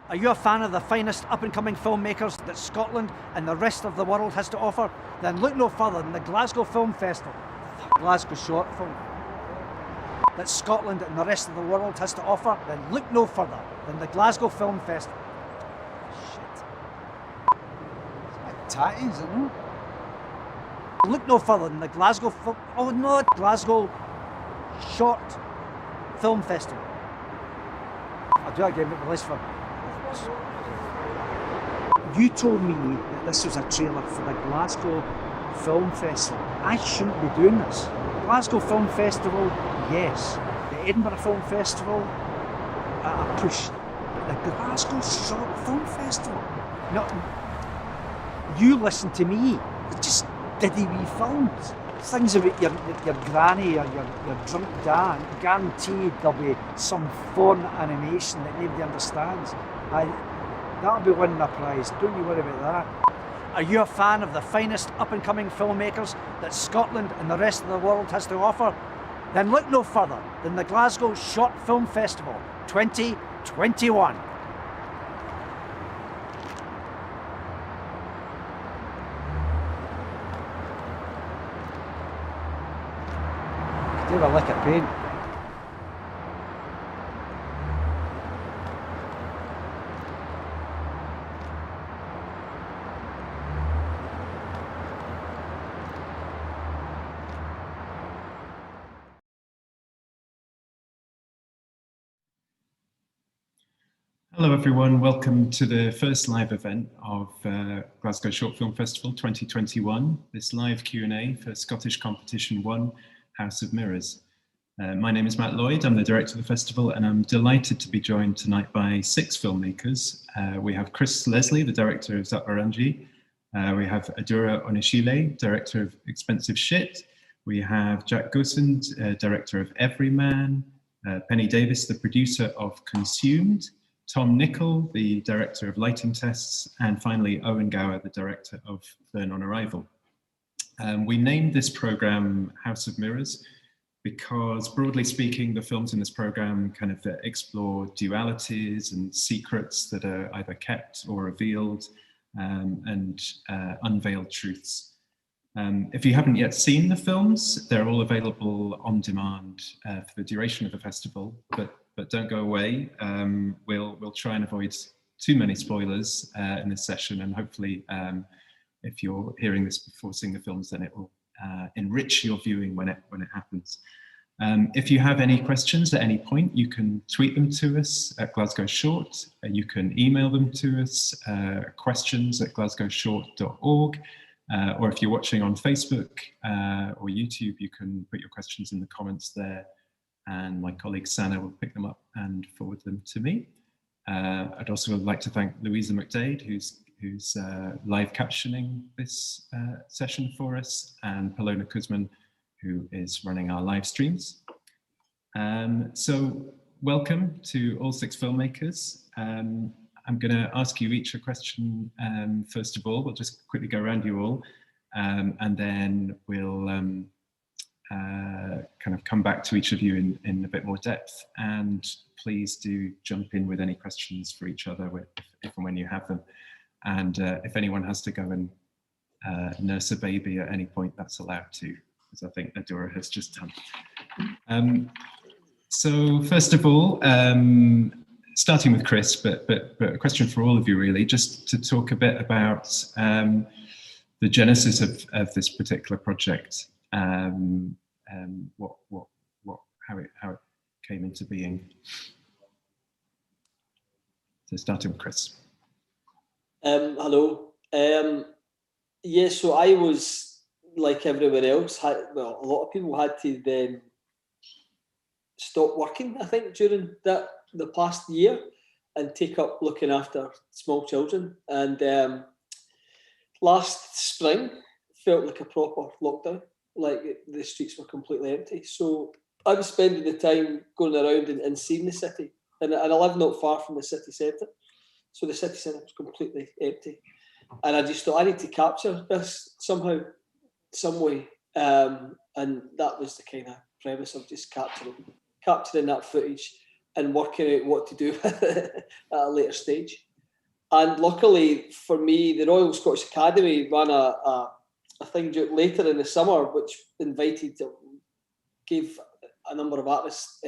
Are you a fan of the finest up-and-coming filmmakers that Scotland and the rest of the world has to offer? Then look no further than the Glasgow Film Festival. Glasgow short film. That Scotland and the rest of the world has to offer? Then look no further than the Glasgow Film Festival. Shit. It's a bit tatty, is it not? Look no further than the Glasgow Glasgow Short Film Festival. I'll do that again, but the list for. You told me that this was a trailer for the Glasgow Film Festival. I shouldn't be doing this. Glasgow Film Festival, yes. The Edinburgh Film Festival, I pushed. But the Glasgow Short Film Festival, no. You listen to me. It's just diddy wee films. Things about your granny or your drunk dad. Guaranteed there'll be some foreign animation that nobody understands. That'll be winning a prize. Don't you worry about that. Are you a fan of the finest up-and-coming filmmakers that Scotland and the rest of the world has to offer? Then look no further than the Glasgow Short Film Festival 2021. Give a lick of paint. Hello everyone, welcome to the first live event of Glasgow Short Film Festival 2021, this live Q&A for Scottish Competition 1, House of Mirrors. My name is Matt Lloyd, I'm the director of the festival, and I'm delighted to be joined tonight by 6 filmmakers. We have Chris Leslie, the director of Zatwarangi. We have Adura Onishile, director of Expensive Shit. We have Jack Gosend, director of Everyman. Penny Davis, the producer of Consumed. Tom Nicol, the director of Lighting Tests, and finally Owen Gower, the director of Burn on Arrival. We named this program House of Mirrors because, broadly speaking, the films in this program kind of explore dualities and secrets that are either kept or revealed, and unveiled truths. If you haven't yet seen the films, they're all available on demand for the duration of the festival, but don't go away. We'll try and avoid too many spoilers in this session, and hopefully if you're hearing this before seeing the films, then it will enrich your viewing when it happens. If you have any questions at any point, you can tweet them to us at Glasgow Short. You can email them to us, questions@glasgowshort.org. Or if you're watching on Facebook or YouTube, you can put your questions in the comments there, and my colleague Sana will pick them up and forward them to me. I'd also like to thank Louisa McDade, who's live captioning this session for us, and Polona Kuzman, who is running our live streams. So welcome to all 6 filmmakers. I'm going to ask you each a question first of all. We'll just quickly go around you all, and then we'll kind of come back to each of you in a bit more depth. And please do jump in with any questions for each other if and when you have them. And if anyone has to go and nurse a baby at any point, that's allowed too, as I think Adura has just done. So first of all, starting with Chris, but a question for all of you really, just to talk a bit about the genesis of this particular project, how it came into being. So starting with Chris. Hello. Yeah, so I was, like everyone else, a lot of people had to then stop working, I think, during the past year and take up looking after small children. And last spring felt like a proper lockdown, like the streets were completely empty. So I was spending the time going around and seeing the city. And I live not far from the city centre. So the city centre was completely empty. And I just thought, I need to capture this somehow, some way. And that was the kind of premise of just capturing that footage and working out what to do at a later stage. And luckily for me, the Royal Scottish Academy ran a thing later in the summer, which gave a number of artists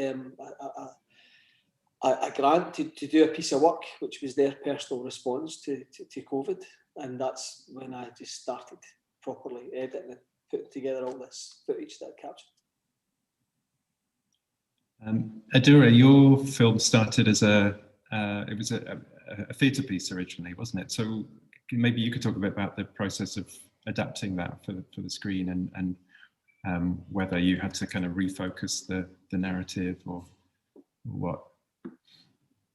a grant to do a piece of work, which was their personal response to COVID. And that's when I just started properly editing and putting together all this footage that I captured. Adura, your film started as a theatre piece originally, wasn't it? So maybe you could talk a bit about the process of adapting that for the screen and whether you had to kind of refocus the narrative or what.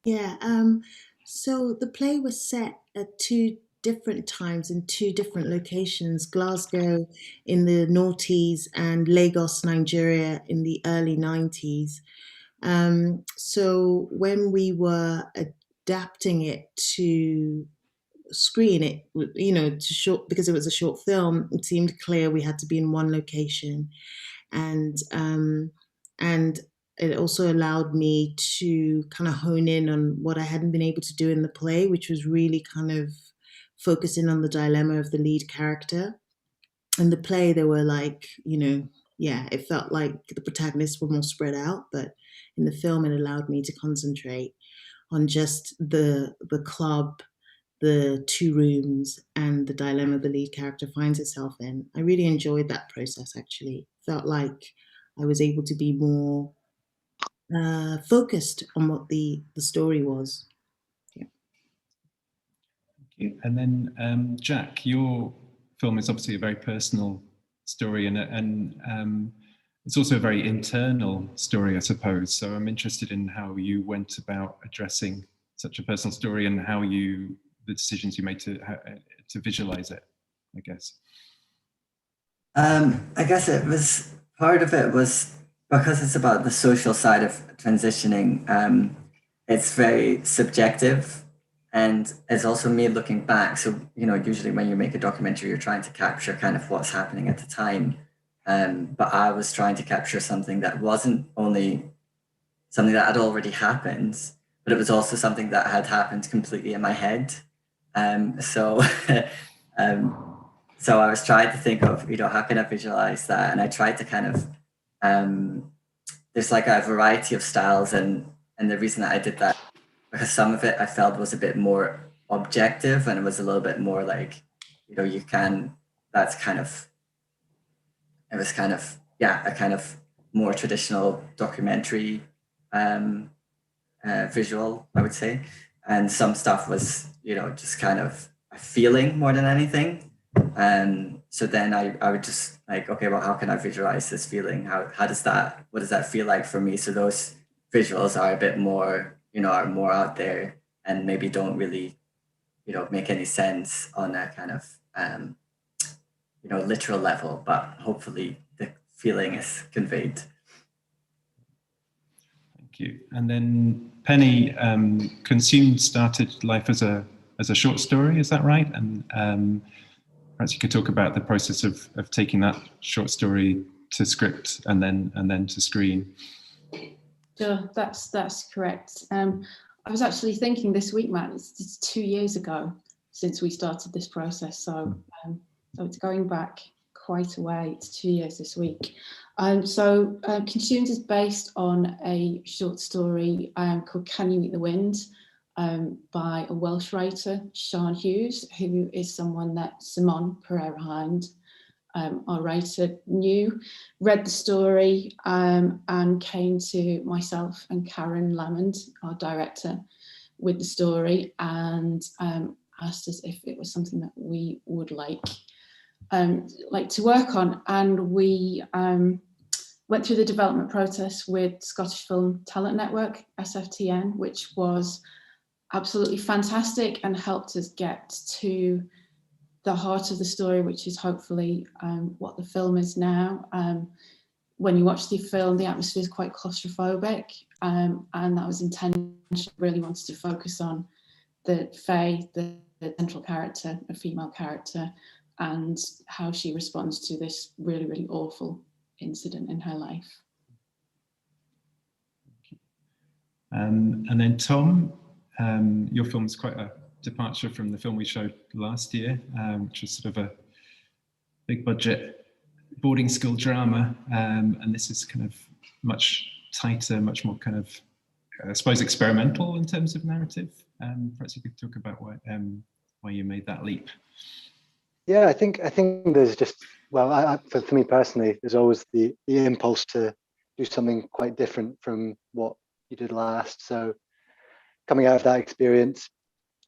Yeah, so the play was set at 2 different times in 2 different locations, Glasgow in the noughties and Lagos, Nigeria in the early 90s. So when we were adapting it to screen, it, you know, to short, because it was a short film, it seemed clear we had to be in one location. And it also allowed me to kind of hone in on what I hadn't been able to do in the play, which was really kind of focusing on the dilemma of the lead character. In the play, they were like, you know, yeah, it felt like the protagonists were more spread out, but in the film, it allowed me to concentrate on just the club, the 2 rooms, and the dilemma the lead character finds itself in. I really enjoyed that process, actually. Felt like I was able to be more focused on what the story was. Yeah. Thank you. And then Jack, your film is obviously a very personal story and it's also a very internal story, I suppose. So I'm interested in how you went about addressing such a personal story and how the decisions you made to visualize it, I guess. I guess it was, part of it was because it's about the social side of transitioning. It's very subjective, and it's also me looking back. So, you know, usually when you make a documentary, you're trying to capture kind of what's happening at the time. But I was trying to capture something that wasn't only something that had already happened, but it was also something that had happened completely in my head. So I was trying to think of, you know, how can I visualize that? And I tried to kind of, there's like a variety of styles, and the reason that I did that, because some of it I felt was a bit more objective, and it was a little bit more like, you know, it was kind of, yeah, a kind of more traditional documentary visual, I would say. And some stuff was, you know, just kind of a feeling more than anything. So then I would just like, okay, well, how can I visualize this feeling? What does that feel like for me? So those visuals are a bit more, you know, are more out there and maybe don't really, you know, make any sense on a kind of, you know, literal level, but hopefully the feeling is conveyed. Thank you. And then Penny, Consumed started life as a short story, is that right? And perhaps you could talk about the process of taking that short story to script and then to screen. Sure, that's correct. I was actually thinking this week, Matt, it's 2 years ago since we started this process, so it's going back quite a way. It's 2 years this week. Consumed is based on a short story called Can You Eat the Wind? By a Welsh writer, Sian Hughes, who is someone that Simon Pereira-Hind, our writer, read the story and came to myself and Karen Lamond, our director, with the story and asked us if it was something that we would like to work on. And we went through the development process with Scottish Film Talent Network, SFTN, which was absolutely fantastic and helped us get to the heart of the story, which is hopefully what the film is now. When you watch the film, the atmosphere is quite claustrophobic, and that was intentional. Really wanted to focus on the Faye, the central character, a female character, and how she responds to this really, really awful incident in her life. And then Tom, your film is quite a departure from the film we showed last year, which was sort of a big budget boarding school drama, and this is kind of much tighter, much more kind of, I suppose, experimental in terms of narrative. Perhaps you could talk about why you made that leap. Yeah, I think there's just, well, for me personally, there's always the impulse to do something quite different from what you did last. So coming out of that experience,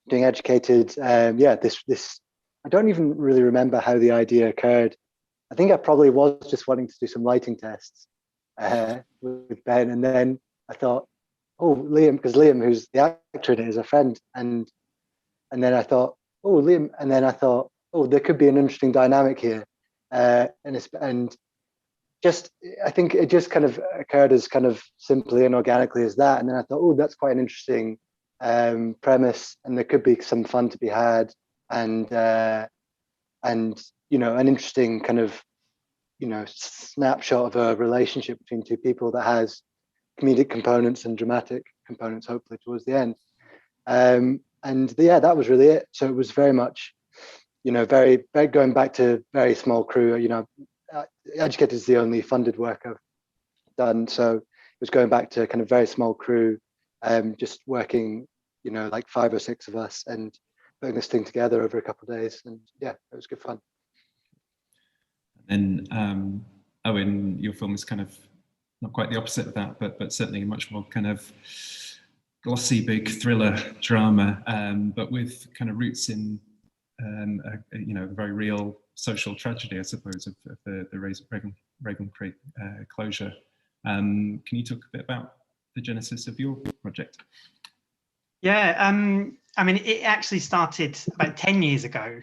doing Educated, this I don't even really remember how the idea occurred. I think I probably was just wanting to do some lighting tests with Ben, and then I thought, oh, Liam, because Liam, who's the actor in it, is a friend, and then I thought, oh, Liam, and then I thought, oh, there could be an interesting dynamic here, and just, I think it just kind of occurred as kind of simply and organically as that, and then I thought, oh, that's quite an interesting premise, and there could be some fun to be had, and you know, an interesting kind of, you know, snapshot of a relationship between two people that has comedic components and dramatic components, hopefully towards the end. And yeah, that was really it. So it was very much, you know, very going back to very small crew. You know, Educated is the only funded work I've done, so it was going back to kind of very small crew, just working, you know, like 5 or 6 of us, and putting this thing together over a couple of days, and yeah, it was good fun. And Owen, your film is kind of not quite the opposite of that, but certainly much more kind of glossy, big thriller drama, but with kind of roots in you know, very real social tragedy, I suppose, of the Reagan closure. Can you talk a bit about the genesis of your project? Yeah, I mean, it actually started about 10 years ago,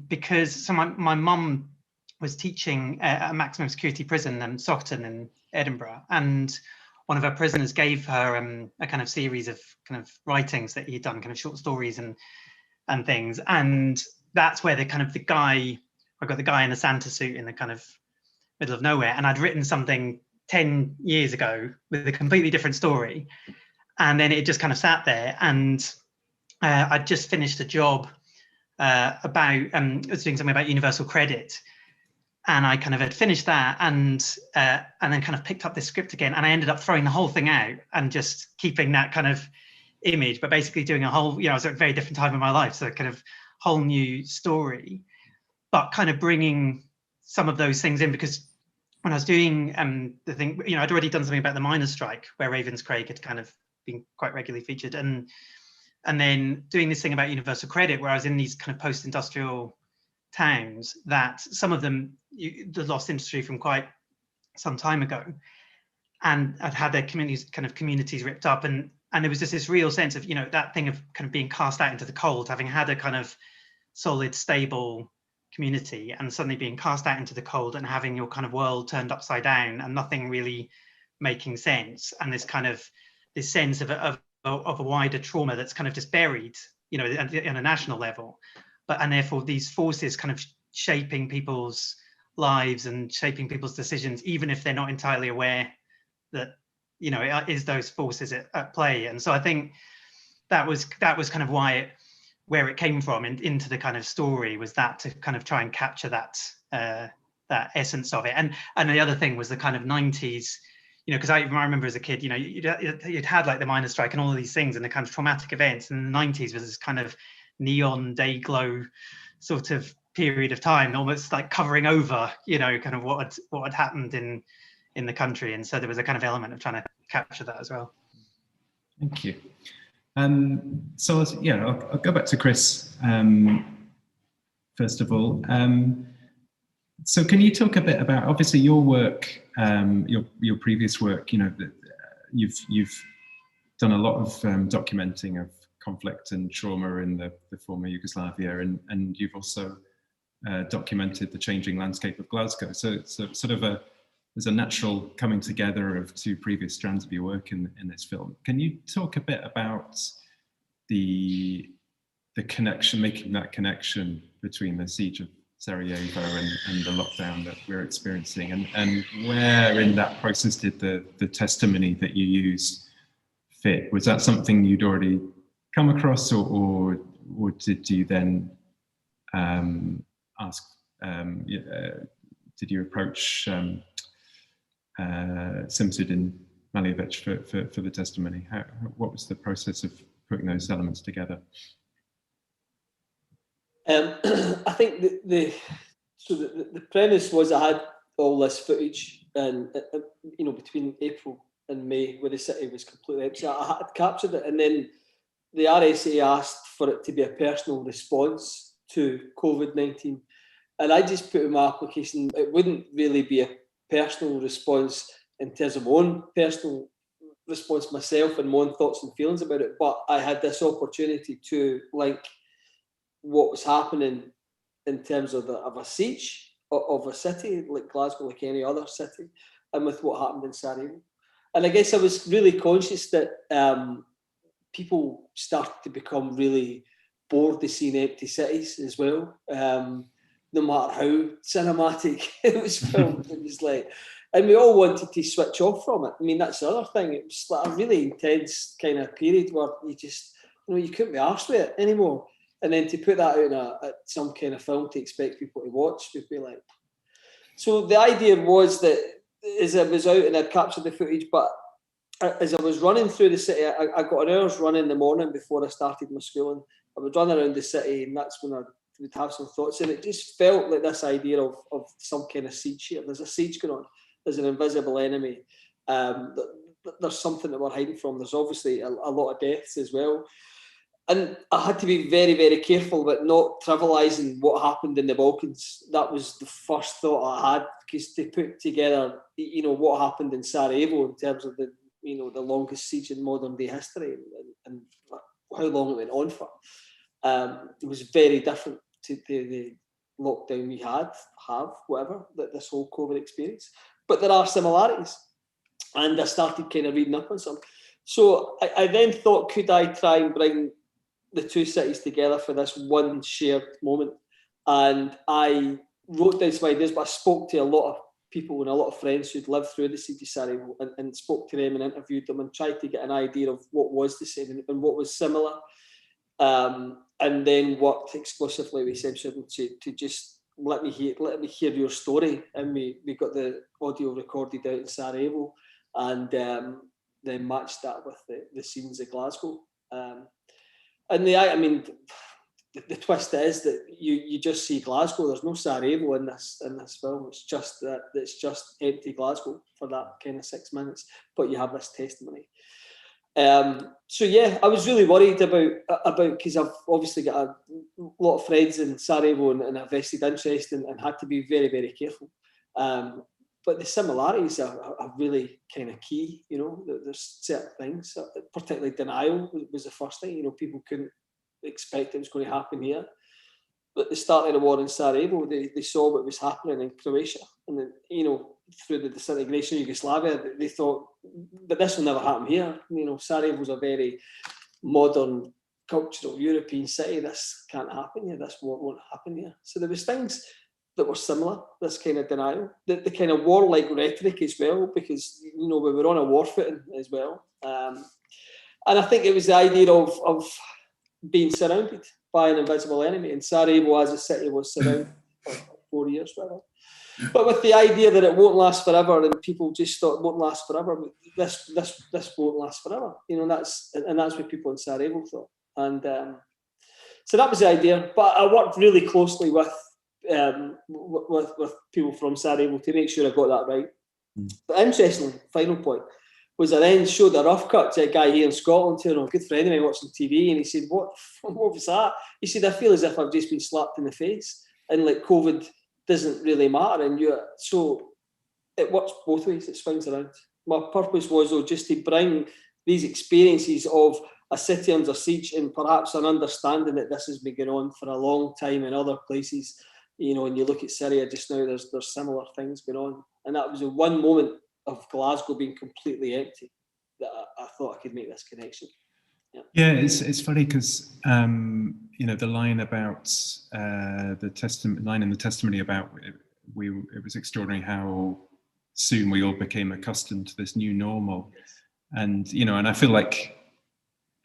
because so my mum was teaching at a maximum security prison, Saughton in Edinburgh, and one of her prisoners gave her a kind of series of kind of writings that he'd done, kind of short stories and things, and that's where I got the guy in the Santa suit in the kind of middle of nowhere, and I'd written something 10 years ago with a completely different story, and then it just kind of sat there, and I'd just finished a job about I was doing something about universal credit, and I kind of had finished that, and then kind of picked up this script again, and I ended up throwing the whole thing out and just keeping that kind of image, but basically doing a whole, you know, I was at a very different time in my life, so kind of whole new story, but kind of bringing some of those things in, because when I was doing the thing, you know, I'd already done something about the miners' strike where Ravenscraig had kind of been quite regularly featured, and then doing this thing about universal credit where I was in these kind of post-industrial towns that some of them the lost industry from quite some time ago, and I'd had their communities ripped up, and there was just this real sense of, you know, that thing of kind of being cast out into the cold, having had a kind of solid, stable community, and suddenly being cast out into the cold and having your kind of world turned upside down and nothing really making sense, and this sense of a wider trauma that's kind of just buried, you know, on a national level, and therefore these forces kind of shaping people's lives and shaping people's decisions, even if they're not entirely aware that, you know, it is those forces at play. And so I think that was kind of where it came from into the kind of story, was that to kind of try and capture that essence of it. And the other thing was the kind of 90s, you know, because I remember as a kid, you know, you'd had like the miners' strike and all of these things and the kind of traumatic events, and the 90s was this kind of neon day glow sort of period of time, almost like covering over, you know, kind of what had happened in the country. And so there was a kind of element of trying to capture that as well. Thank you. So I'll go back to Chris first of all. So can you talk a bit about, obviously, your work, your previous work, you know, you've done a lot of documenting of conflict and trauma in the former Yugoslavia, and you've also documented the changing landscape of Glasgow. So sort of there's a natural coming together of two previous strands of your work in this film. Can you talk a bit about the connection, making that connection between the siege of Sarajevo and the lockdown that we're experiencing, and where in that process did the testimony that you use fit. Was that something you'd already come across, or did you then ask? Did you approach Simsid and Malevich for the testimony? What was the process of putting those elements together? I think the premise was I had all this footage, and between April and May, where the city was completely empty. I had captured it, and then the RSA asked for it to be a personal response to COVID-19, and I just put in my application it wouldn't really be a personal response in terms of my own personal response myself and my own thoughts and feelings about it, but I had this opportunity to link what was happening in terms of a siege of a city like Glasgow, like any other city, and with what happened in Sarajevo. And I guess I was really conscious that people started to become really bored of seeing empty cities as well. No matter how cinematic it was filmed, it was like, and we all wanted to switch off from it. I mean, that's the other thing. It was like a really intense kind of period where you just, you couldn't be arsed with it anymore. And then to put that out in some kind of film to expect people to watch would be like. So the idea was that as I was out and I captured the footage, but as I was running through the city, I got an hour's run in the morning before I started my schooling. I would run around the city, and that's when I would have some thoughts. And it just felt like this idea of some kind of siege here. There's a siege going on. There's an invisible enemy. There's something that we're hiding from. There's obviously a lot of deaths as well. And I had to be very, very careful about not trivialising what happened in the Balkans. That was the first thought I had, because to put together, what happened in Sarajevo in terms of the longest siege in modern day history and how long it went on for, it was very different to the lockdown we this whole COVID experience. But there are similarities, and I started kind of reading up on some. So I then thought, could I try and bring the two cities together for this one shared moment? And I wrote down some ideas, but I spoke to a lot of people and a lot of friends who'd lived through the siege of Sarajevo, and spoke to them and interviewed them and tried to get an idea of what was the same and what was similar, and then worked exclusively with Simsid to just let me hear your story. And we got the audio recorded out in Sarajevo, and then matched that with the scenes of Glasgow. And the twist is that you just see Glasgow. There's no Sarajevo in this film. It's just empty Glasgow for that kind of 6 minutes. But you have this testimony. So yeah, I was really worried about because I've obviously got a lot of friends in Sarajevo and a vested interest, and had to be very, very careful. But the similarities are really kind of key. There's certain things, particularly denial was the first thing. People couldn't expect it was going to happen here. But at the start of the war in Sarajevo, they saw what was happening in Croatia, and then through the disintegration of Yugoslavia, they thought, but this will never happen here. Sarajevo was a very modern, cultural European city. This can't happen here. This won't happen here. So there was things that were similar, this kind of denial, the kind of warlike rhetoric as well, because we were on a war footing as well. And I think it was the idea of being surrounded by an invisible enemy. And Sarajevo as a city was surrounded for 4 years, whatever. But with the idea that it won't last forever, and people just thought it won't last forever, this won't last forever. That's what people in Sarajevo thought. And so that was the idea. But I worked really closely with people from Sarajevo to make sure I got that right. But interestingly, final point was I then showed a rough cut to a guy here in Scotland, a good friend of mine watching TV, and he said, what was that? He said, I feel as if I've just been slapped in the face, and like COVID doesn't really matter. So it works both ways, it swings around. My purpose was though just to bring these experiences of a city under siege, and perhaps an understanding that this has been going on for a long time in other places. When you look at Syria just now, there's similar things going on. And that was the one moment of Glasgow being completely empty that I thought I could make this connection. Yeah, it's funny because the line about line in the testimony about it was extraordinary how soon we all became accustomed to this new normal, and and I feel like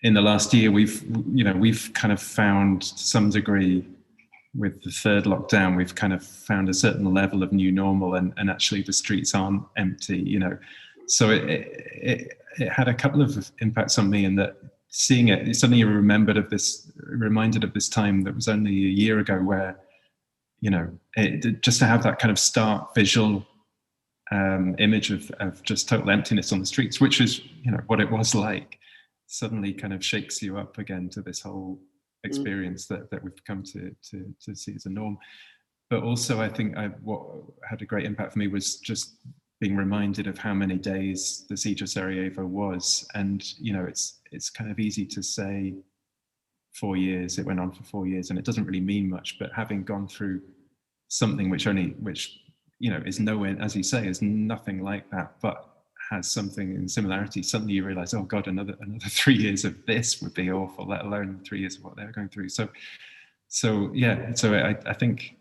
in the last year, we've kind of found to some degree with the third lockdown, we've kind of found a certain level of new normal, and actually the streets aren't empty, So it had a couple of impacts on me, in that seeing it, suddenly reminded of this time that was only a year ago, where, just to have that kind of stark visual image of just total emptiness on the streets, which is, what it was like, suddenly kind of shakes you up again to this whole experience that we've come to see as a norm. But also, I think what had a great impact for me was just being reminded of how many days the siege of Sarajevo was. And, it's kind of easy to say 4 years, it went on for 4 years, and it doesn't really mean much. But having gone through something which is nowhere, as you say, is nothing like that, but has something in similarity, suddenly you realize, oh God, another 3 years of this would be awful, let alone 3 years of what they're going through. So I think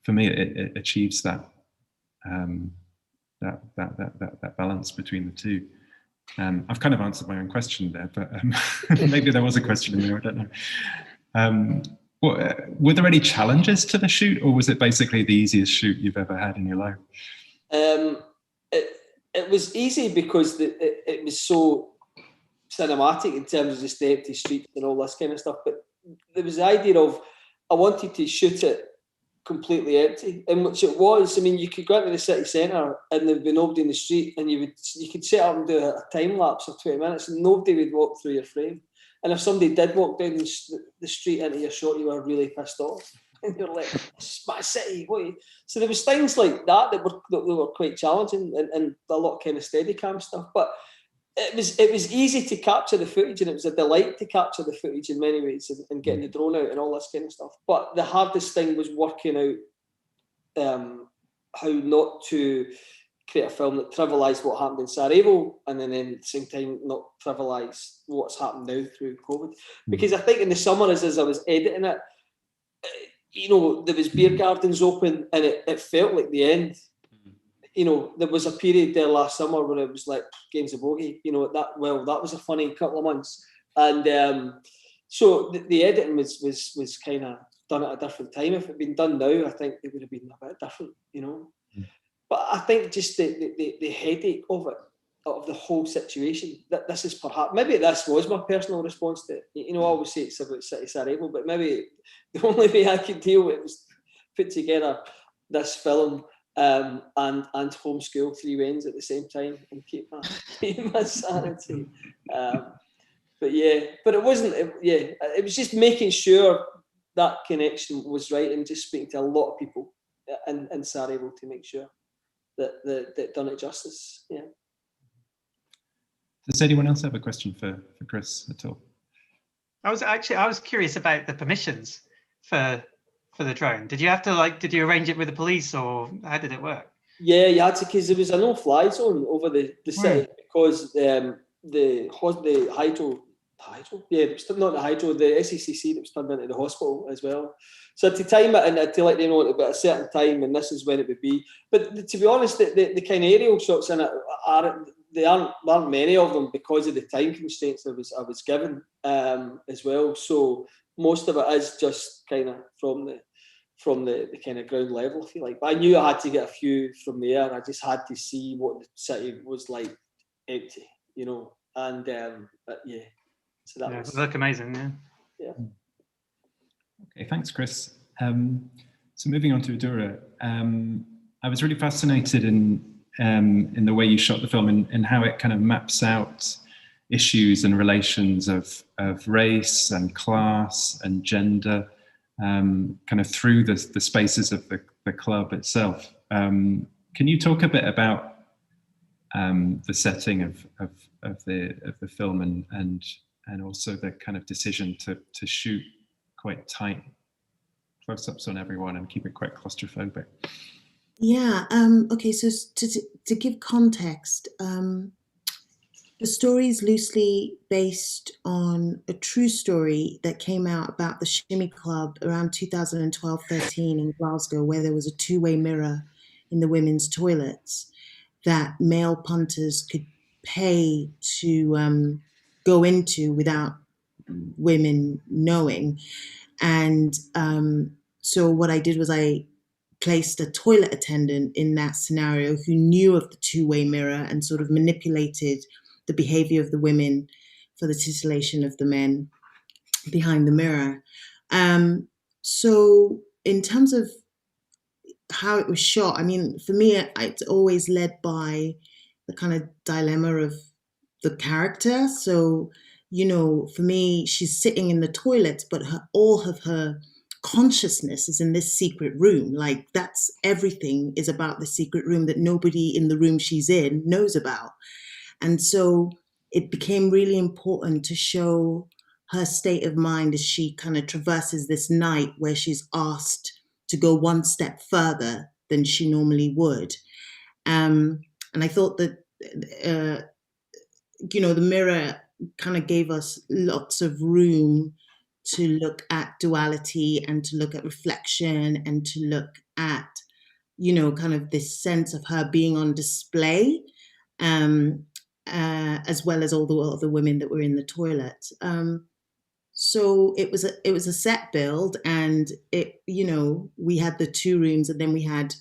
for me, it achieves that balance between the two. I've kind of answered my own question there, but maybe there was a question in there, I don't know. Were there any challenges to the shoot, or was it basically the easiest shoot you've ever had in your life? It was easy because it was so cinematic in terms of just the empty streets and all this kind of stuff. But there was the idea of, I wanted to shoot it completely empty, in which it was. I mean, you could go into the city centre and there'd be nobody in the street, and you could set up and do a time lapse of 20 minutes, and nobody would walk through your frame. And if somebody did walk down the street into your shot, you were really pissed off. And you're like, "This is my city." So there was things like that that were quite challenging, and a lot of kind of Steadicam stuff. But it was easy to capture the footage, and it was a delight to capture the footage in many ways, and getting the drone out and all this kind of stuff. But the hardest thing was working out how not to create a film that trivialised what happened in Sarajevo, and then at the same time not trivialise what's happened now through COVID. Because I think in the summer, as I was editing it, there was beer gardens open, and it felt like the end. There was a period there last summer where it was like games of bogey. That was a funny couple of months, and so the editing was kind of done at a different time. If it had been done now, I think it would have been a bit different. But I think just the headache of it, of the whole situation, that this is perhaps, maybe this was my personal response to it. I always say it's about City Sarajevo, but maybe the only way I could deal with it was put together this film and homeschool 3 wins at the same time and keep my sanity. But it wasn't. It was just making sure that connection was right, and just speaking to a lot of people in Sarajevo to make sure that done it justice. Yeah. Does anyone else have a question for Chris at all? I was curious about the permissions for the drone. Did you have to did you arrange it with the police, or how did it work? Yeah, you had to, because there was a no-fly zone over the city, because the hydro, it was not the hydro, the SECC that was turned into the hospital as well. So to time it and to let them know at a certain time, and this is when it would be. But to be honest, the kind of aerial shots in it aren't many of them, because of the time constraints I was given as well. So most of it is just kind of from the kind of ground level, I feel like. But I knew I had to get a few from the air. I just had to see what the city was like empty, and yeah. So that was look amazing, yeah. Okay, thanks, Chris. So moving on to Adura, I was really fascinated in the way you shot the film, and how it kind of maps out issues and relations of race and class and gender, kind of through the spaces of the club itself. Can you talk a bit about the setting of the film, and also the kind of decision to shoot quite tight close-ups on everyone and keep it quite claustrophobic? Yeah. Okay. So to give context, the story is loosely based on a true story that came out about the Shimmy Club around 2012-13 in Glasgow, where there was a two-way mirror in the women's toilets that male punters could pay to go into without women knowing. And so what I did was I placed a toilet attendant in that scenario who knew of the two-way mirror and sort of manipulated the behavior of the women for the titillation of the men behind the mirror. So in terms of how it was shot, I mean, for me, it's always led by the kind of dilemma of the character. So, you know, for me, she's sitting in the toilet, but all of her consciousness is in this secret room. Like, that's everything is about the secret room that nobody in the room she's in knows about. And so it became really important to show her state of mind as she kind of traverses this night where she's asked to go one step further than she normally would. And I thought that, you know, the mirror kind of gave us lots of room to look at duality and to look at reflection and to look at, you know, kind of this sense of her being on display, as well as all the other women that were in the toilet. So it was a set build, and it, you know, we had the 2 rooms and then we had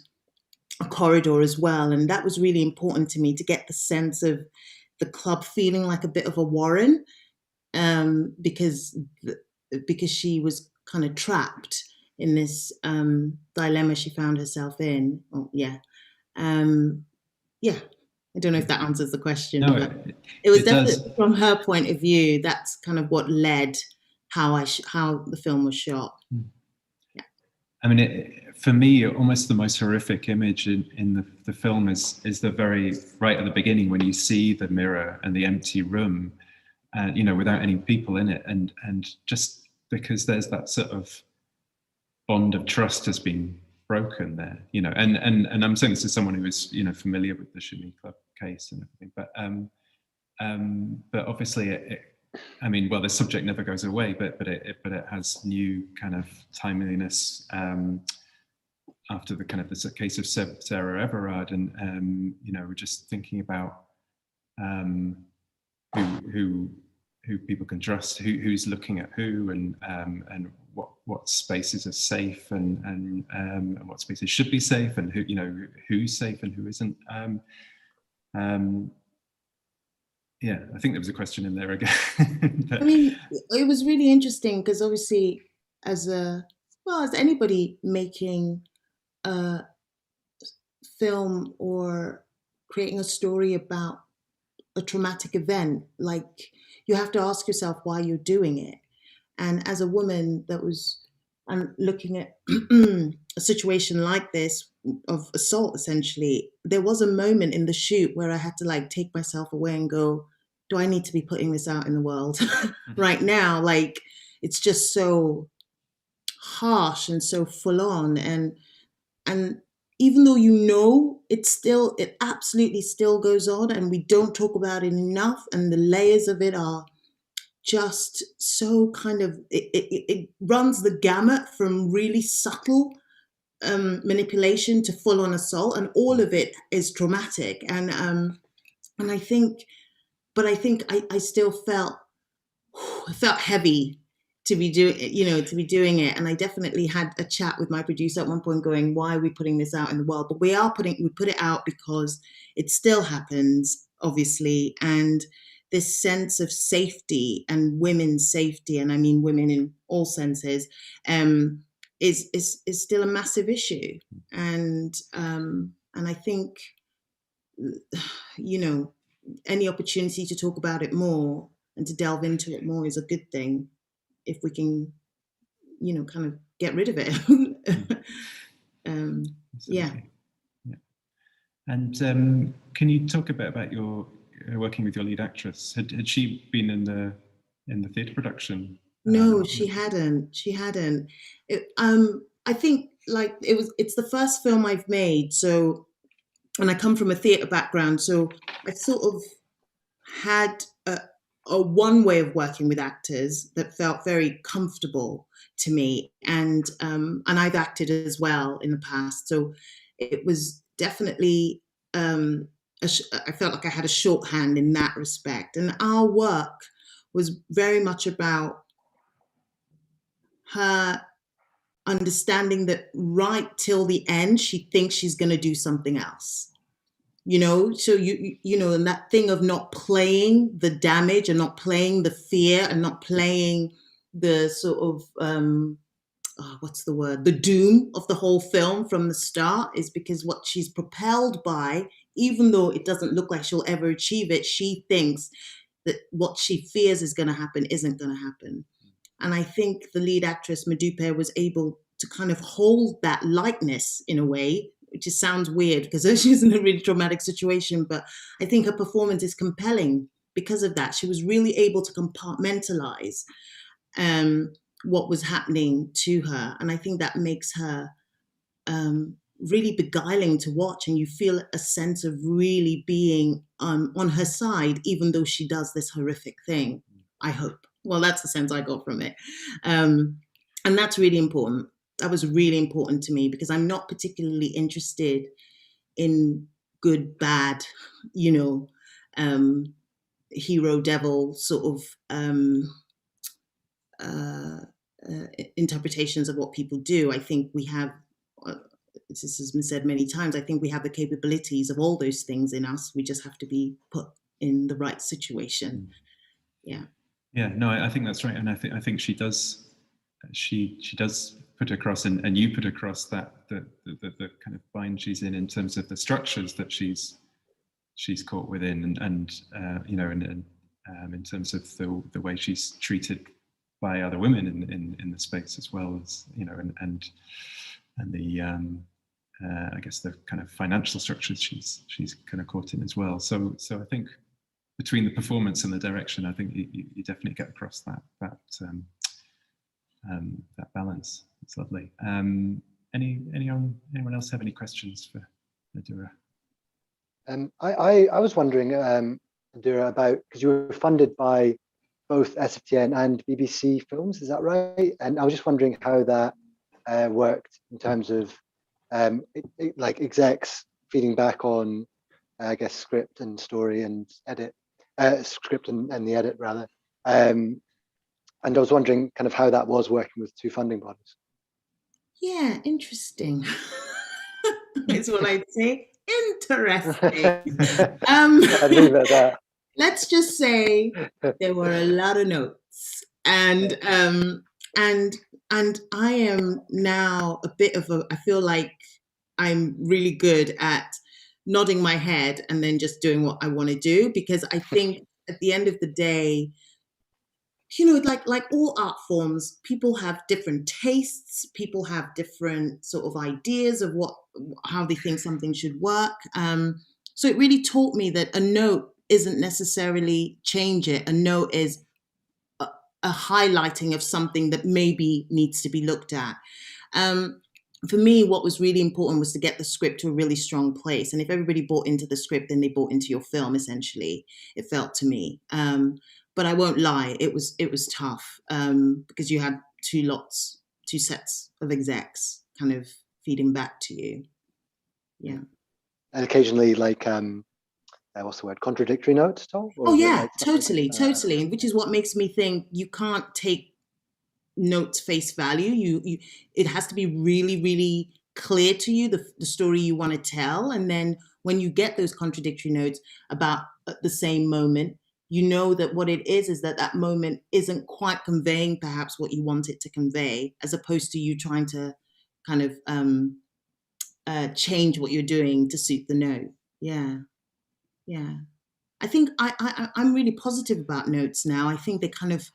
a corridor as well, and that was really important to me to get the sense of the club feeling like a bit of a warren, because she was kind of trapped in this dilemma she found herself in. Oh, yeah. I don't know if that answers the question. No, but it was definitely does. From her point of view, that's kind of what led how the film was shot. Yeah. I mean, for me, almost the most horrific image in the film is the very right at the beginning when you see the mirror and the empty room, you know, without any people in it, and just because there's that sort of bond of trust has been broken there, you know, and I'm saying this as someone who is, you know, familiar with the Shimmy Club case and everything, but obviously I mean, well, the subject never goes away, but it has new kind of timeliness after the kind of the case of Sarah Everard, and you know, we're just thinking about who people can trust, who's looking at who, and what spaces are safe, and what spaces should be safe, and who, you know, who's safe and who isn't. Yeah, I think there was a question in there again. I mean, it was really interesting because obviously, as anybody making a film or creating a story about a traumatic event, like, you have to ask yourself why you're doing it. And as a woman that was looking at a situation like this of assault, essentially, there was a moment in the shoot where I had to like take myself away and go, do I need to be putting this out in the world right now? Like, it's just so harsh and so full on. And even though, you know, it absolutely still goes on, and we don't talk about it enough, and the layers of it are just so kind of, it runs the gamut from really subtle manipulation to full on assault, and all of it is traumatic. And I think I still felt heavy to be doing it. And I definitely had a chat with my producer at one point going, why are we putting this out in the world? But we put it out because it still happens, obviously. And this sense of safety and women's safety, and I mean women in all senses, is still a massive issue. And I think, you know, any opportunity to talk about it more and to delve into it more is a good thing, if we can, you know, kind of get rid of it. Yeah. And can you talk a bit about your working with your lead actress? Had she been in the theatre production? No, she hadn't. I think, like, it's the first film I've made, so, and I come from a theatre background, so I sort of had a one way of working with actors that felt very comfortable to me, and I've acted as well in the past, so it was definitely I felt like I had a shorthand in that respect. And our work was very much about her understanding that right till the end, she thinks she's going to do something else. So and that thing of not playing the damage and not playing the fear and not playing the sort of what's the word, the doom of the whole film from the start, is because what she's propelled by, even though it doesn't look like she'll ever achieve it, she thinks that what she fears is going to happen isn't going to happen. And I think the lead actress Modupe was able to kind of hold that lightness in a way, which just sounds weird because she's in a really traumatic situation, but I think her performance is compelling because of that. She was really able to compartmentalize what was happening to her. And I think that makes her really beguiling to watch, and you feel a sense of really being on her side, even though she does this horrific thing, I hope. Well, that's the sense I got from it. And that's really important. That was really important to me because I'm not particularly interested in good, bad, hero, devil sort of interpretations of what people do. I think we have, this has been said many times, I think we have the capabilities of all those things in us. We just have to be put in the right situation. Yeah. Yeah, no, I think that's right. And I think she does put across, and you put across that the kind of bind she's in terms of the structures that she's caught within, and in terms of the way she's treated by other women in the space, as well as, and the I guess the kind of financial structures she's kind of caught in as well. So I think between the performance and the direction, I think you definitely get across that balance. It's lovely. Anyone else have any questions for Adura? I was wondering, Adura, about, because you were funded by both SFTN and BBC Films, is that right? And I was just wondering how that worked in terms of like execs feeding back on, I guess, script and story and edit, script and the edit rather. And I was wondering kind of how that was working with two funding bodies. Yeah, interesting. Is what I'd say. Interesting. I'd leave it at that. Let's just say there were a lot of notes, and I am now a bit of I feel like I'm really good at nodding my head and then just doing what I want to do, because I think at the end of the day, like all art forms, people have different tastes, people have different sort of ideas of how they think something should work. So it really taught me that a note isn't necessarily change it. A note is a highlighting of something that maybe needs to be looked at. For me, what was really important was to get the script to a really strong place. And if everybody bought into the script, then they bought into your film, essentially, it felt to me. But I won't lie, it was tough because you had two sets of execs kind of feeding back to you. Yeah. And occasionally, like, what's the word? Contradictory notes, Tom? Oh yeah, totally. Which is what makes me think you can't take notes face value. You it has to be really, really clear to you the story you want to tell, and then when you get those contradictory notes about the same moment, you know that what it is that moment isn't quite conveying perhaps what you want it to convey, as opposed to you trying to kind of change what you're doing to suit the note. Yeah. I think I'm really positive about notes now. I think they kind of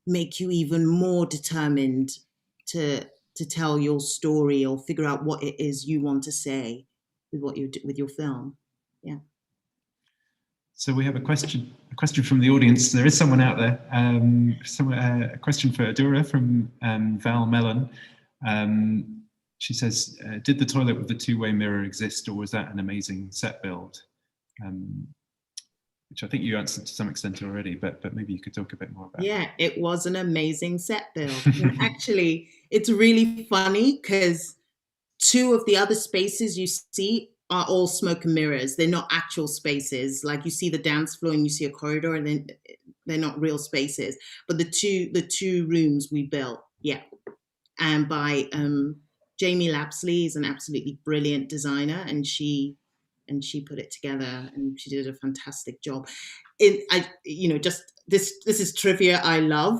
make you even more determined to tell your story or figure out what it is you want to say with your film. Yeah. So we have a question from the audience. There is someone out there. A question for Adura from Val Mellon. She says, did the toilet with the two-way mirror exist, or was that an amazing set build? Which I think you answered to some extent already, but maybe you could talk a bit more about. Yeah, it was an amazing set build. And actually, it's really funny because two of the other spaces you see are all smoke and mirrors. They're not actual spaces. Like you see the dance floor and you see a corridor, and then they're not real spaces. But the two rooms we built, yeah, and by Jamie Lapsley is an absolutely brilliant designer, and she put it together, and she did a fantastic job. Just this is trivia I love.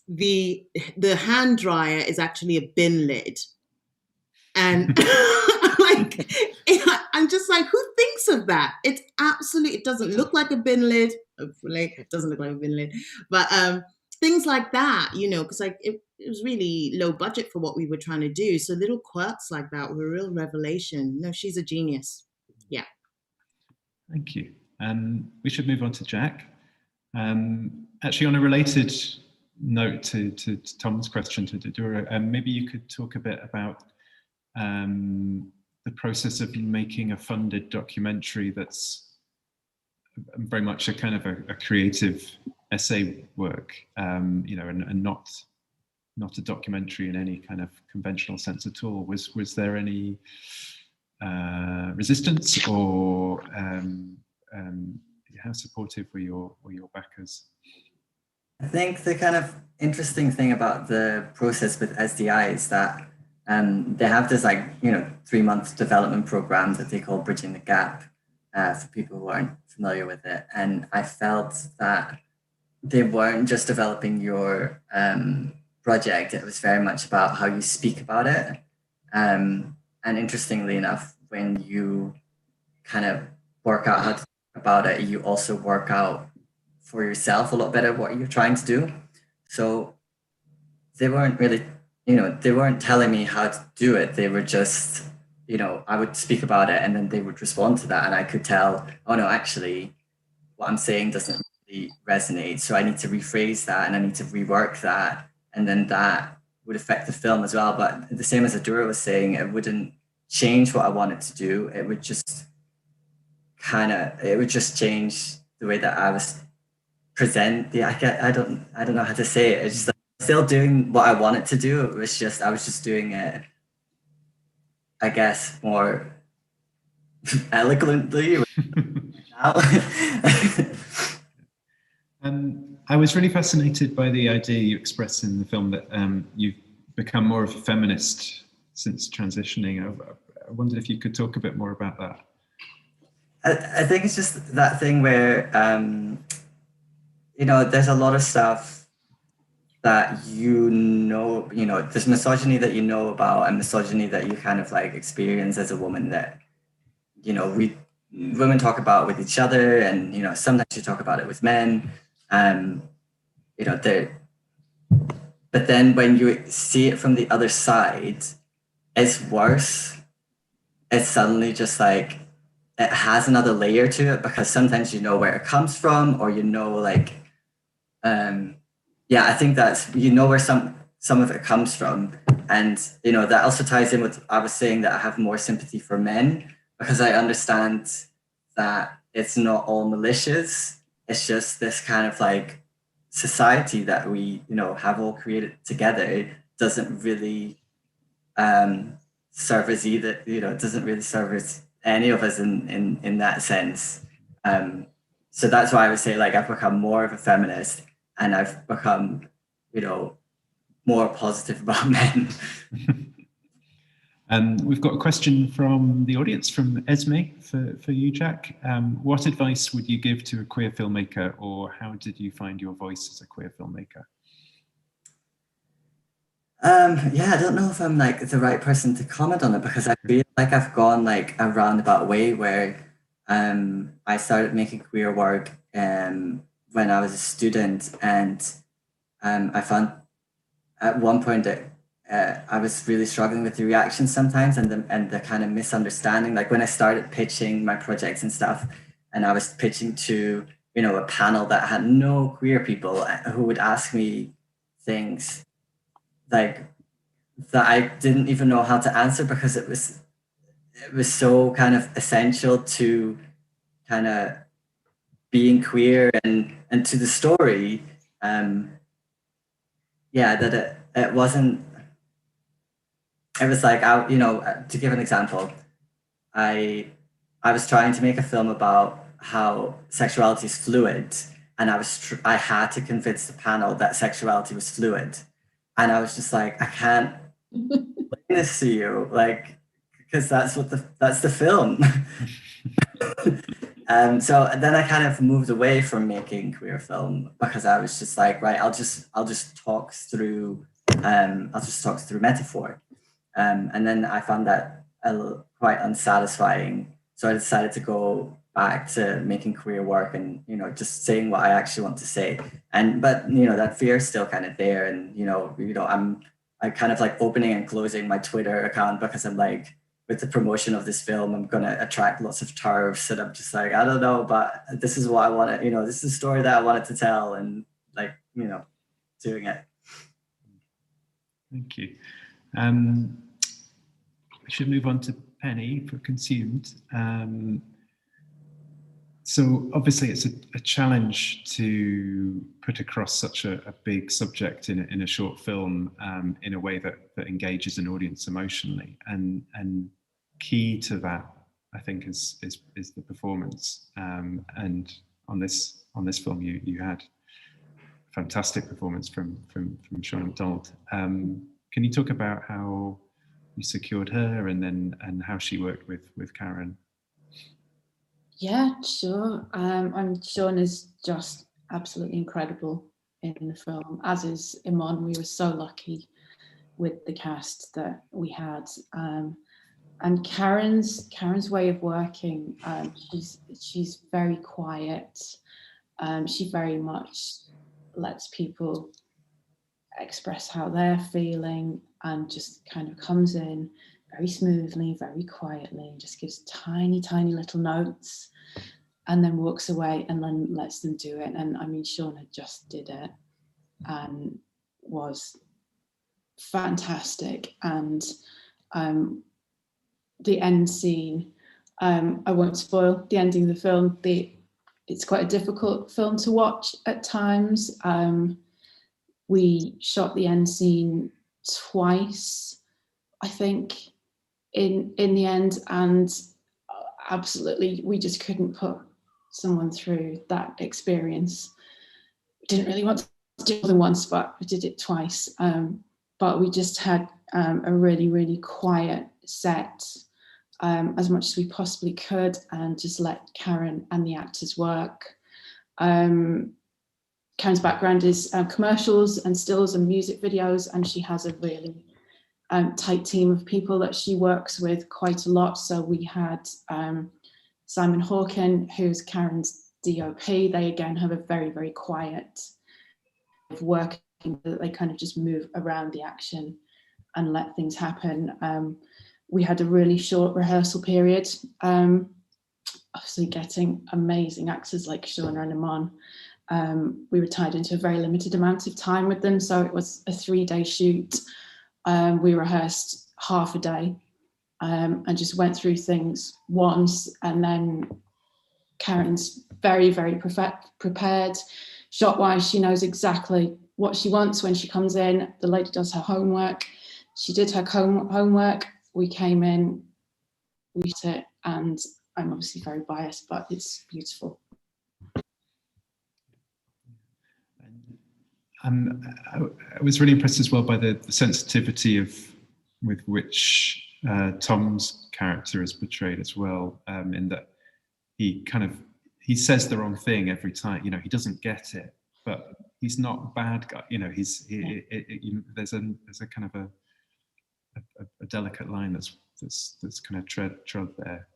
The hand dryer is actually a bin lid, and like I'm just like, who thinks of that? It's absolutely, it doesn't look like a bin lid. Hopefully, it doesn't look like a bin lid, but things like that, because like it was really low budget for what we were trying to do. So little quirks like that were a real revelation. No, she's a genius. Yeah. Thank you. We should move on to Jack. Actually, on a related note to Tom's question to Dodura, maybe you could talk a bit about the process of making a funded documentary that's very much a kind of a creative essay work, and not a documentary in any kind of conventional sense at all. Was there any resistance, or how supportive were your backers? I think the kind of interesting thing about the process with SDI is that they have this 3-month development program that they call Bridging the Gap, for people who aren't familiar with it. And I felt that they weren't just developing your project, it was very much about how you speak about it. And interestingly enough, when you kind of work out how to talk about it, you also work out for yourself a lot better what you're trying to do. So they weren't really, they weren't telling me how to do it. They were just, I would speak about it and then they would respond to that. And I could tell, oh no, actually what I'm saying doesn't really resonate. So I need to rephrase that and I need to rework that. And then that would affect the film as well. But the same as Adura was saying, it wouldn't change what I wanted to do. It would just change the way that I was I don't know how to say it. It's just still doing what I wanted to do. I was just doing it, I guess, more eloquently now. I was really fascinated by the idea you expressed in the film that you've become more of a feminist since transitioning. I wondered if you could talk a bit more about that. I think it's just that thing where there's a lot of stuff that there's misogyny that you know about and misogyny that you kind of like experience as a woman that, women talk about with each other and, sometimes you talk about it with men. But then when you see it from the other side, it's worse. It's suddenly just like, it has another layer to it because sometimes you know where it comes from, or I think that's where some of it comes from, and that also ties in with I was saying that I have more sympathy for men because I understand that it's not all malicious. It's just this kind of like society that we have all created together. It doesn't really serve as either. It doesn't really serve as any of us in that sense. So that's why I would say like I've become more of a feminist and I've become, more positive about men. We've got a question from the audience, from Esme for you, Jack. What advice would you give to a queer filmmaker, or how did you find your voice as a queer filmmaker? I don't know if I'm like the right person to comment on it because I feel like I've gone like a roundabout way where I started making queer work when I was a student, and I found at one point that I was really struggling with the reactions sometimes and the kind of misunderstanding. Like when I started pitching my projects and stuff, and I was pitching to a panel that had no queer people who would ask me things like that I didn't even know how to answer because it was so kind of essential to kind of being queer and to the story. That it wasn't. It was like to give an example, I was trying to make a film about how sexuality is fluid, and I had to convince the panel that sexuality was fluid, and I was just like, I can't explain this to you, like, because that's the film. So then I kind of moved away from making queer film because I was just like, right, I'll just talk through metaphor, and then I found that quite unsatisfying. So I decided to go back to making queer work and just saying what I actually want to say. But that fear is still kind of there, and I kind of like opening and closing my Twitter account because I'm like, with the promotion of this film, I'm going to attract lots of TERFs, and I'm just like, I don't know, but this is what I want to, this is a story that I wanted to tell, and like, doing it. Thank you. We should move on to Penny for Consumed. So obviously it's a challenge to put across such a big subject in a short film in a way that engages an audience emotionally, and key to that, I think, is the performance. And on this film, you had a fantastic performance from Shauna McDonald. Can you talk about how you secured her, and how she worked with Karen? Yeah, sure. Shauna is just absolutely incredible in the film, as is Iman. We were so lucky with the cast that we had. And Karen's way of working, she's very quiet. She very much lets people express how they're feeling, and just kind of comes in very smoothly, very quietly, and just gives tiny little notes, and then walks away and then lets them do it. And I mean, Shauna just did it and was fantastic. And the end scene, I won't spoil the ending of the film. It's quite a difficult film to watch at times. We shot the end scene twice, I think, in the end, and absolutely, we just couldn't put someone through that experience. We didn't really want to do it more than once, but we did it twice. But we just had a really quiet set, as much as we possibly could, and just let Karen and the actors work. Karen's background is commercials and stills and music videos, and she has a really tight team of people that she works with quite a lot. So we had Simon Hawken, who's Karen's DOP. They again have a very quiet working, that they kind of just move around the action and let things happen. We had a really short rehearsal period. Obviously getting amazing actors like Shauna and Iman. We were tied into a very limited amount of time with them, so it was a 3-day shoot. We rehearsed half a day and just went through things once, and then Karen's very prepared. Shot-wise, she knows exactly what she wants when she comes in. The lady does her homework. She did her homework. We came in, we did it, and I'm obviously very biased, but it's beautiful. I was really impressed as well by the sensitivity with which Tom's character is portrayed as well, in that he says the wrong thing every time. He doesn't get it, but he's not a bad guy. There's a kind of a delicate line that's kind of trod there,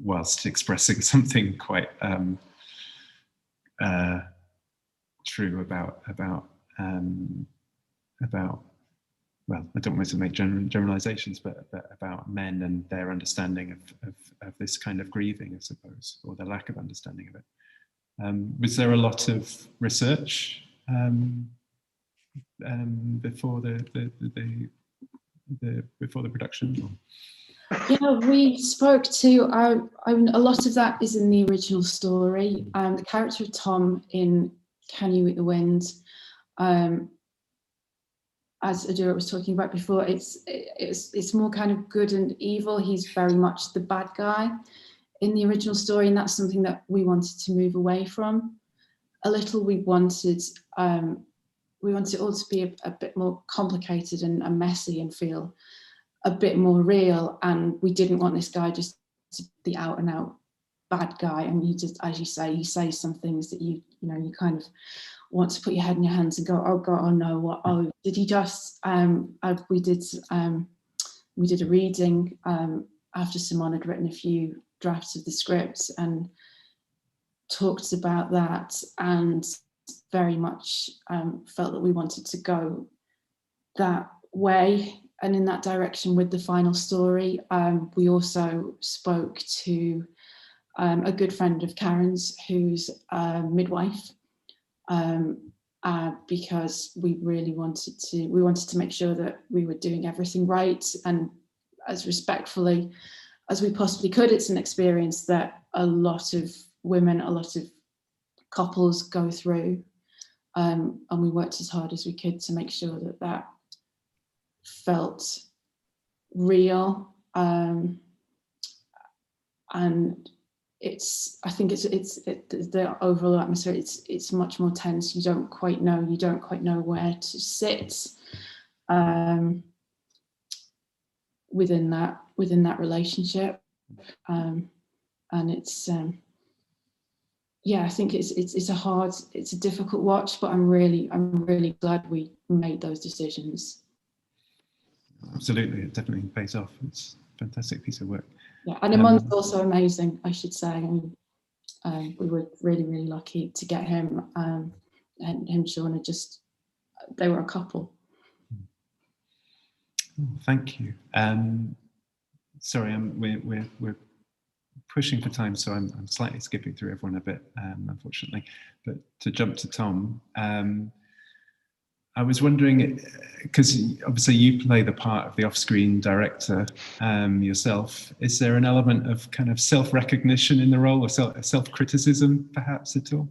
whilst expressing something quite true about well, I don't want to make generalizations, but about men and their understanding of this kind of grieving, I suppose, or the lack of understanding of it. Was there a lot of research before the production? Yeah, we spoke to, a lot of that is in the original story. The character of Tom in Can You Eat the Wind, as Adura was talking about before, it's more kind of good and evil. He's very much the bad guy in the original story, and that's something that we wanted to move away from a little. We wanted it all to be a bit more complicated and messy and feel a bit more real. And we didn't want this guy just to be out and out bad guy. And he just, as you say, he says some things that you kind of want to put your head in your hands and go, oh God, oh no, what? Oh, did he just? We did a reading after Simone had written a few drafts of the script and talked about that, and very much felt that we wanted to go that way and in that direction with the final story. We also spoke to a good friend of Karen's who's a midwife, because we really wanted to make sure that we were doing everything right and as respectfully as we possibly could. It's an experience that a lot of women, a lot of couples go through, and we worked as hard as we could to make sure that that felt real. And I think it's the overall atmosphere. It's much more tense. You don't quite know where to sit within that relationship, and it's I think it's a difficult watch, but I'm really glad we made those decisions. Absolutely, it definitely pays off. It's a fantastic piece of work. Yeah, and Amon's also amazing, I should say. I mean, we were really, really lucky to get him, and him and Shauna, they were a couple. Oh, thank you. Sorry, we're pushing for time, so I'm slightly skipping through everyone a bit, unfortunately. But to jump to Tom, I was wondering, because obviously you play the part of the off-screen director yourself, is there an element of kind of self-recognition in the role, or self-criticism perhaps at all?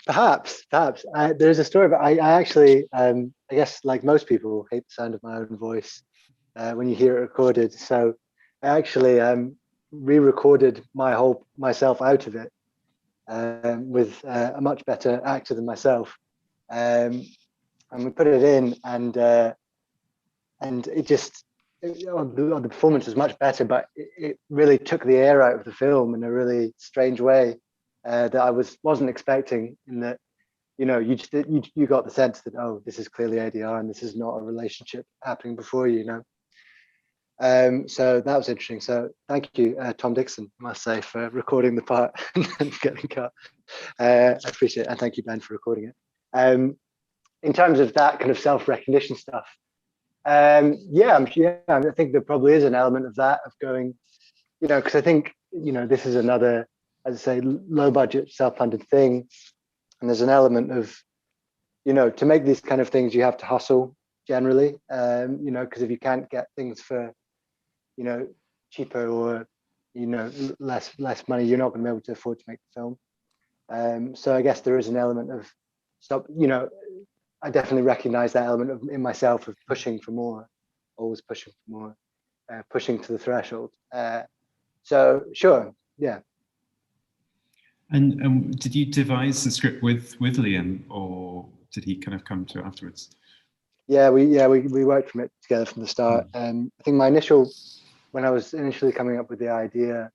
Perhaps. There's a story, but I actually, I guess like most people, hate the sound of my own voice when you hear it recorded. So I actually re-recorded myself out of it with a much better actor than myself. And we put it in, and it just the performance was much better, but it really took the air out of the film in a really strange way that I wasn't expecting. In that, you got the sense that, oh, this is clearly ADR and this is not a relationship happening before you, So that was interesting. So thank you, Tom Dixon, I must say, for recording the part and getting cut. I appreciate it, and thank you, Ben, for recording it. In terms of that kind of self-recognition stuff, I think there probably is an element of that, of going, because I think, this is another, as I say, low-budget, self-funded thing, and there's an element of, to make these kind of things, you have to hustle generally, because if you can't get things for, cheaper or, less money, you're not going to be able to afford to make the film. So I guess there is an element of, I definitely recognize that element in myself of pushing for more, always pushing for more, pushing to the threshold. So sure, yeah. And did you devise the script with Liam, or did he kind of come to it afterwards? Yeah, we worked from it together from the start. I think when I was initially coming up with the idea,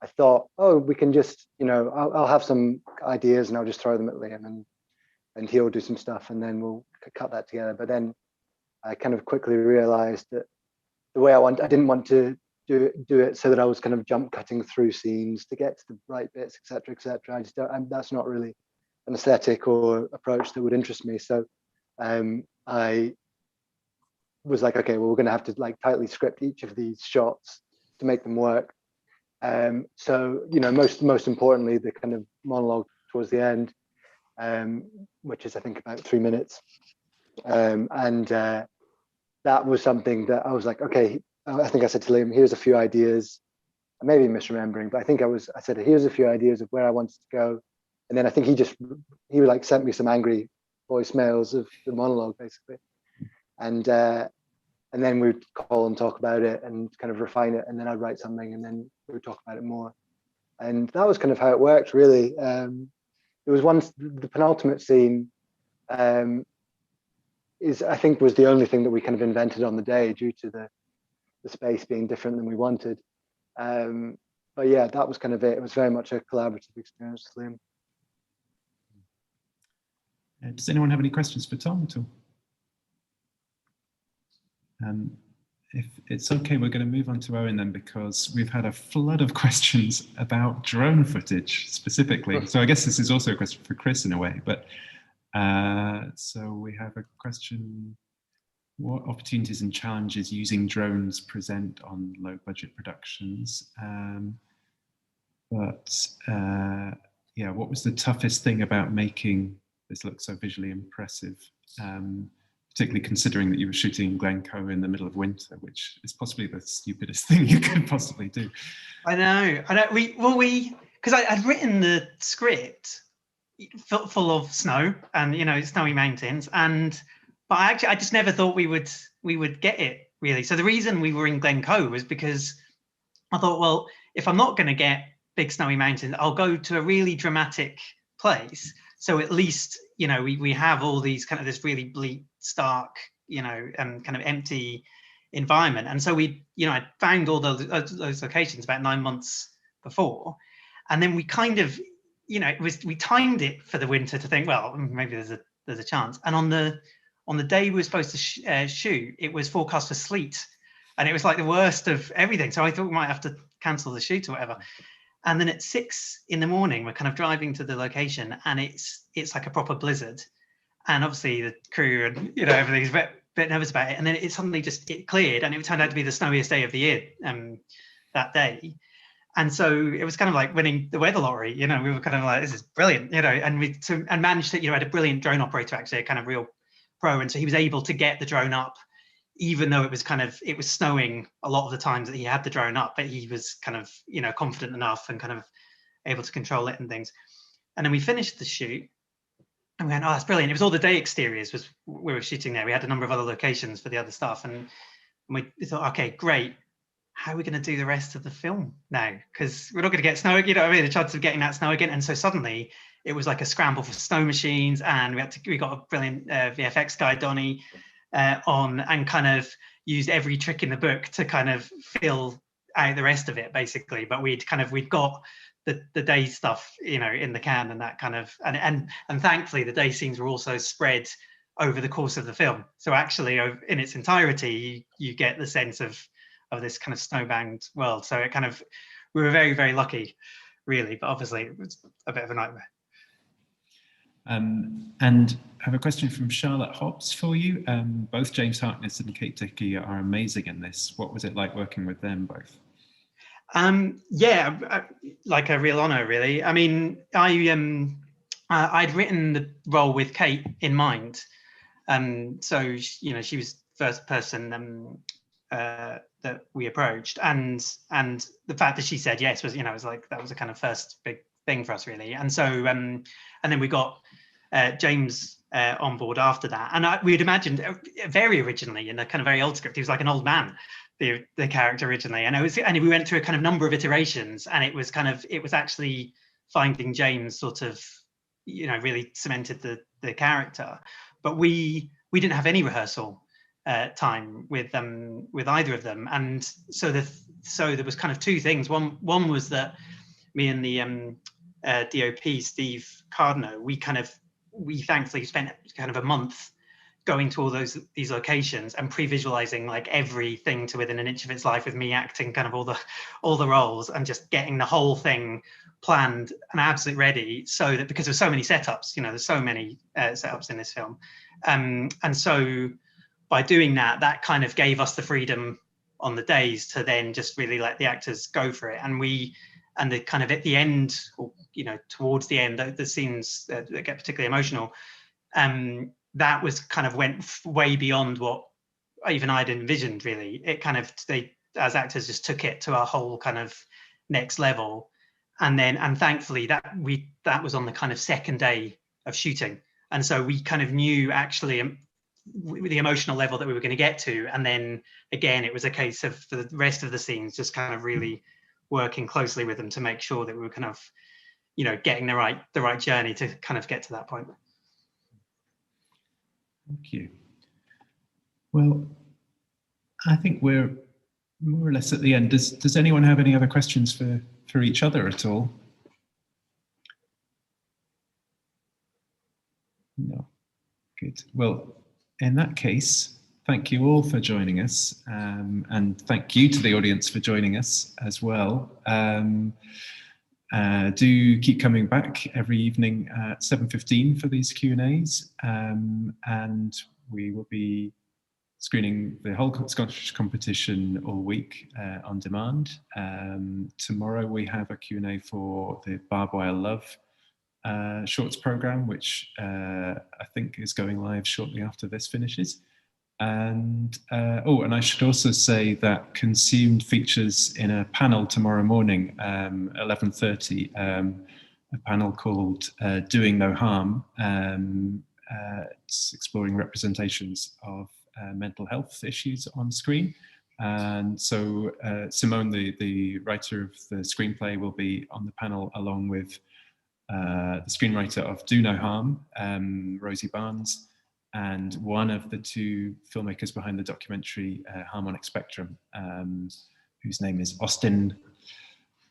I thought, oh, we can just, I'll have some ideas and I'll just throw them at Liam, and he'll do some stuff, and then we'll cut that together. But then I kind of quickly realized that the way I didn't want to do it so that I was kind of jump cutting through scenes to get to the right bits, etc., etc. I just don't. That's not really an aesthetic or approach that would interest me. So I was like, okay, well, we're going to have to like tightly script each of these shots to make them work. So most importantly, the kind of monologue towards the end, which is I think about 3 minutes, and that was something that I was like, okay, I think I said to Liam, here's a few ideas. I may be misremembering, but I think I said, here's a few ideas of where I wanted to go, and then I think he like sent me some angry voicemails of the monologue basically, and and then we'd call and talk about it and kind of refine it, and then I'd write something, and then we'd talk about it more. And that was kind of how it worked, really. There was one, the penultimate scene, I think was the only thing that we kind of invented on the day due to the space being different than we wanted. But yeah, that was kind of it. It was very much a collaborative experience with Liam. Does anyone have any questions for Tom at all? If it's okay, we're going to move on to Owen then, because we've had a flood of questions about drone footage specifically. So I guess this is also a question for Chris in a way, but so we have a question: what opportunities and challenges using drones present on low budget productions? Yeah, what was the toughest thing about making this look so visually impressive? Particularly considering that you were shooting in Glencoe in the middle of winter, which is possibly the stupidest thing you could possibly do. I know. Because I'd written the script full of snow and, you know, snowy mountains, but I just never thought we would get it, really. So the reason we were in Glencoe was because I thought, well, if I'm not going to get big snowy mountains, I'll go to a really dramatic place. So at least, you know, we have all these kind of this really bleak, stark, you know, kind of empty environment. And so we, you know, I found all those locations about 9 months before, and then we kind of, you know, we timed it for the winter to think, well, maybe there's a chance. And on the day we were supposed to shoot, it was forecast for sleet, and it was like the worst of everything. So I thought we might have to cancel the shoot or whatever. And then at 6 in the morning, we're kind of driving to the location, and it's like a proper blizzard. And obviously the crew and, you know, everything's a bit nervous about it. And then it suddenly it cleared, and it turned out to be the snowiest day of the year that day. And so it was kind of like winning the weather lottery. You know, we were kind of like, this is brilliant, you know, and managed to, you know, had a brilliant drone operator, actually, a kind of real pro. And so he was able to get the drone up, even though it was snowing a lot of the times that he had the drone up, but he was kind of, you know, confident enough and kind of able to control it and things. And then we finished the shoot, and we went, oh, that's brilliant. It was all the day exteriors we were shooting there. We had a number of other locations for the other stuff. And we thought, okay, great. How are we going to do the rest of the film now? Because we're not going to get snow, you know what I mean? The chance of getting that snow again. And so suddenly it was like a scramble for snow machines, and we got a brilliant VFX guy, Donnie, on, and kind of used every trick in the book to kind of fill out the rest of it, basically. But we'd got the day stuff, you know, in the can, and that kind of, and thankfully the day scenes were also spread over the course of the film. So actually, in its entirety, you get the sense of this kind of snowbound world. So it kind of, we were very, very lucky, really. But obviously, it was a bit of a nightmare. And I have a question from Charlotte Hobbs for you. Both James Harkness and Kate Dickie are amazing in this. What was it like working with them both? Yeah, like a real honor, really. I mean, I'd written the role with Kate in mind. So, you know, she was the first person that we approached, and the fact that she said yes was, you know, it was like, that was a kind of first big thing for us, really. And so, and then we got James on board after that. And we'd imagined very originally, in a kind of very old script, he was like an old man, the character originally, and we went through a kind of number of iterations, and it was actually finding James sort of, you know, really cemented the character. But we didn't have any rehearsal time with either of them, and so there was kind of two things. One was that me and the DOP, Steve Cardno, we thankfully spent kind of a month going to all these locations and pre-visualizing like everything to within an inch of its life, with me acting kind of all the roles, and just getting the whole thing planned and absolutely ready, so that, because there's so many setups, you know, there's so many setups in this film, and so by doing that kind of gave us the freedom on the days to then just really let the actors go for it. And the kind of at the end, or, you know, towards the end, the scenes that get particularly emotional, that was kind of went way beyond what even I'd envisioned, really. It kind of, they, as actors, just took it to a whole kind of next level. And thankfully that was on the kind of second day of shooting. And so we kind of knew, actually, the emotional level that we were going to get to. And then again, it was a case of, for the rest of the scenes, just kind of really working closely with them to make sure that we were kind of, you know, getting the right journey to kind of get to that point. Thank you. Well, I think we're more or less at the end. Does anyone have any other questions for each other at all? No. Good. Well, in that case, thank you all for joining us, and thank you to the audience for joining us as well. Do keep coming back every evening at 7:15 for these Q&As, and we will be screening the whole Scottish competition all week on demand. Tomorrow we have a Q&A for the Barbed Wire Love shorts program, which I think is going live shortly after this finishes. And and I should also say that Consumed features in a panel tomorrow morning, 11:30, a panel called Doing No Harm. It's exploring representations of mental health issues on screen. And so Simone, the writer of the screenplay, will be on the panel along with the screenwriter of Do No Harm, Rosie Barnes, and one of the two filmmakers behind the documentary Harmonic Spectrum, whose name is Austin,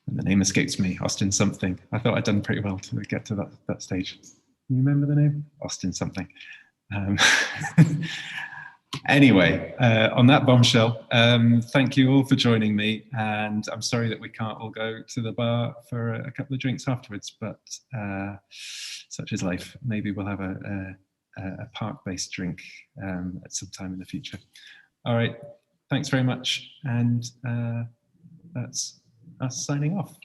and the name escapes me, Austin something. I thought I'd done pretty well to get to that stage. You remember the name? Austin something. Anyway, on that bombshell, thank you all for joining me, and I'm sorry that we can't all go to the bar for a couple of drinks afterwards, but such is life. Maybe we'll have a park-based drink at some time in the future. All right, thanks very much, and that's us signing off.